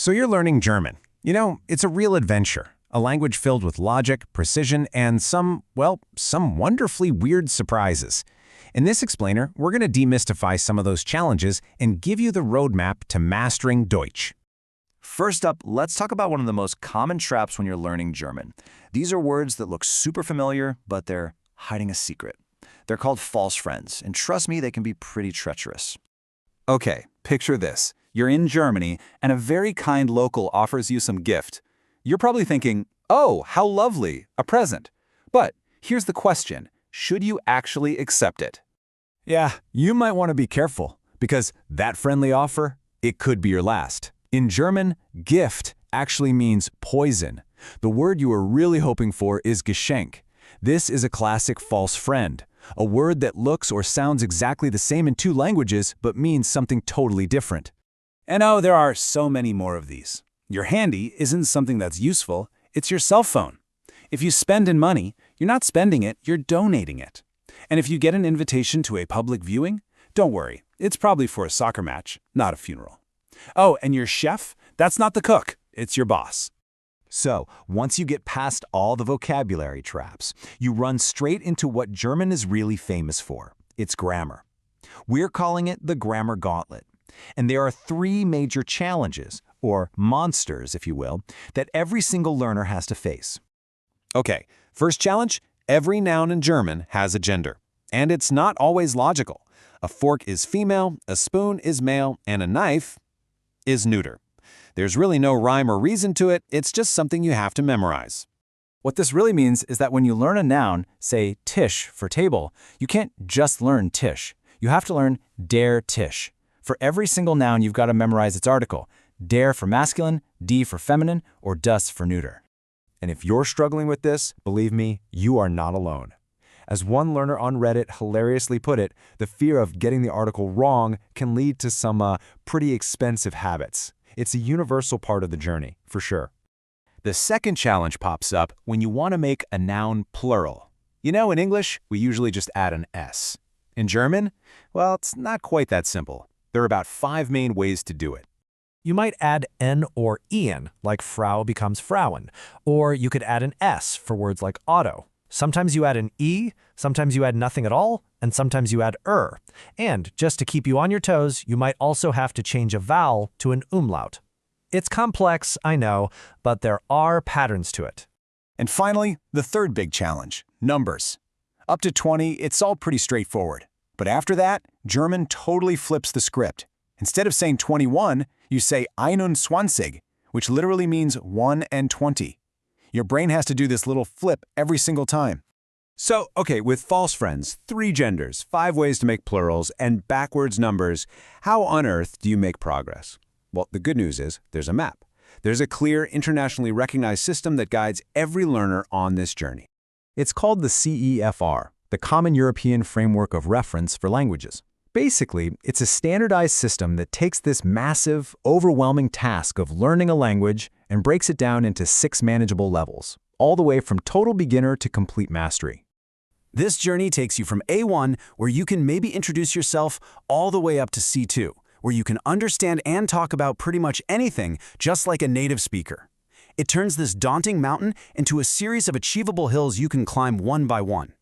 So you're learning German. You know, it's a real adventure, a language filled with logic, precision, and some wonderfully weird surprises. In this explainer, we're going to demystify some of those challenges and give you the roadmap to mastering Deutsch. First up, let's talk about one of the most common traps when you're learning German. These are words that look super familiar, but they're hiding a secret. They're called false friends, and trust me, they can be pretty treacherous. Okay, picture this. You're in Germany, and a very kind local offers you some gift. You're probably thinking, oh, how lovely, a present. But here's the question, should you actually accept it? Yeah, you might want to be careful, because that friendly offer, it could be your last. In German, Gift actually means poison. The word you are really hoping for is Geschenk. This is a classic false friend, a word that looks or sounds exactly the same in two languages but means something totally different. And oh, there are so many more of these. Your handy isn't something that's useful, it's your cell phone. If you spend in money, you're not spending it, you're donating it. And if you get an invitation to a public viewing, don't worry, it's probably for a soccer match, not a funeral. Oh, and your chef? That's not the cook, it's your boss. So, once you get past all the vocabulary traps, you run straight into what German is really famous for, its grammar. We're calling it the grammar gauntlet. And there are three major challenges, or monsters, if you will, that every single learner has to face. Okay, first challenge, every noun in German has a gender. And it's not always logical. A fork is female, a spoon is male, and a knife is neuter. There's really no rhyme or reason to it, it's just something you have to memorize. What this really means is that when you learn a noun, say Tisch for table, you can't just learn Tisch. You have to learn der Tisch. For every single noun, you've got to memorize its article, der for masculine, die for feminine, or das for neuter. And if you're struggling with this, believe me, you are not alone. As one learner on Reddit hilariously put it, the fear of getting the article wrong can lead to some pretty expensive habits. It's a universal part of the journey, for sure. The second challenge pops up when you want to make a noun plural. You know, in English, we usually just add an S. In German, well, it's not quite that simple. There are about 5 main ways to do it. You might add N or Ian, like Frau becomes Frauen, or you could add an S for words like auto. Sometimes you add an E, sometimes you add nothing at all, and sometimes you add And just to keep you on your toes, you might also have to change a vowel to an umlaut. It's complex, I know, but there are patterns to it. And finally, the third big challenge, numbers. Up to 20, it's all pretty straightforward. But after that, German totally flips the script. Instead of saying 21, you say einundzwanzig, which literally means 1 and 20. Your brain has to do this little flip every single time. So, okay, with false friends, 3 genders, 5 ways to make plurals, and backwards numbers, how on earth do you make progress? Well, the good news is there's a map. There's a clear, internationally recognized system that guides every learner on this journey. It's called the CEFR, the Common European Framework of Reference for Languages. Basically, it's a standardized system that takes this massive, overwhelming task of learning a language and breaks it down into 6 manageable levels, all the way from total beginner to complete mastery. This journey takes you from A1, where you can maybe introduce yourself, all the way up to C2, where you can understand and talk about pretty much anything just like a native speaker. It turns this daunting mountain into a series of achievable hills you can climb one by one.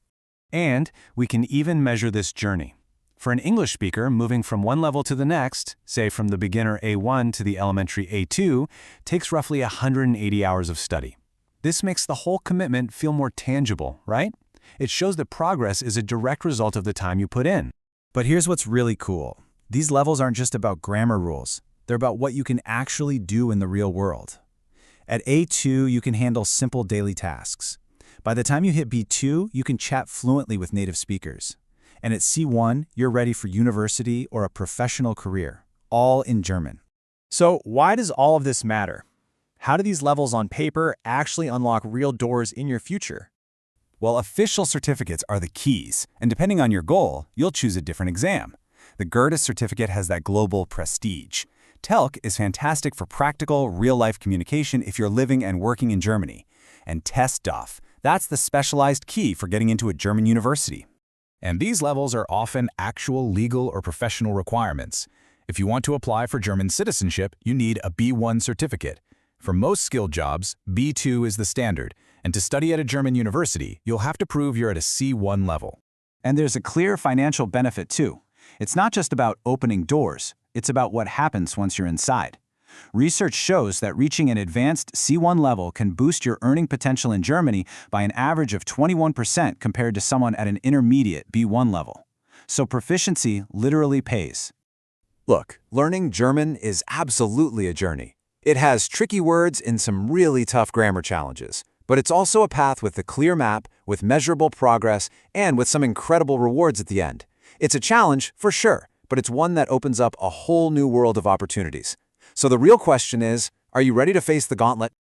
And we can even measure this journey. For an English speaker, moving from one level to the next, say from the beginner A1 to the elementary A2, takes roughly 180 hours of study. This makes the whole commitment feel more tangible, right? It shows that progress is a direct result of the time you put in. But here's what's really cool. These levels aren't just about grammar rules. They're about what you can actually do in the real world. At A2, you can handle simple daily tasks. By the time you hit B2, you can chat fluently with native speakers. And at C1, you're ready for university or a professional career, all in German. So why does all of this matter? How do these levels on paper actually unlock real doors in your future? Well, official certificates are the keys, and depending on your goal, you'll choose a different exam. The Goethe certificate has that global prestige. TELC is fantastic for practical, real-life communication if you're living and working in Germany. And TestDOF, that's the specialized key for getting into a German university. And these levels are often actual legal or professional requirements. If you want to apply for German citizenship, you need a B1 certificate. For most skilled jobs, B2 is the standard, and to study at a German university, you'll have to prove you're at a C1 level. And there's a clear financial benefit too. It's not just about opening doors, it's about what happens once you're inside. Research shows that reaching an advanced C1 level can boost your earning potential in Germany by an average of 21% compared to someone at an intermediate B1 level. So proficiency literally pays. Look, learning German is absolutely a journey. It has tricky words and some really tough grammar challenges, but it's also a path with a clear map, with measurable progress, and with some incredible rewards at the end. It's a challenge, for sure, but it's one that opens up a whole new world of opportunities. So the real question is, are you ready to face the gauntlet?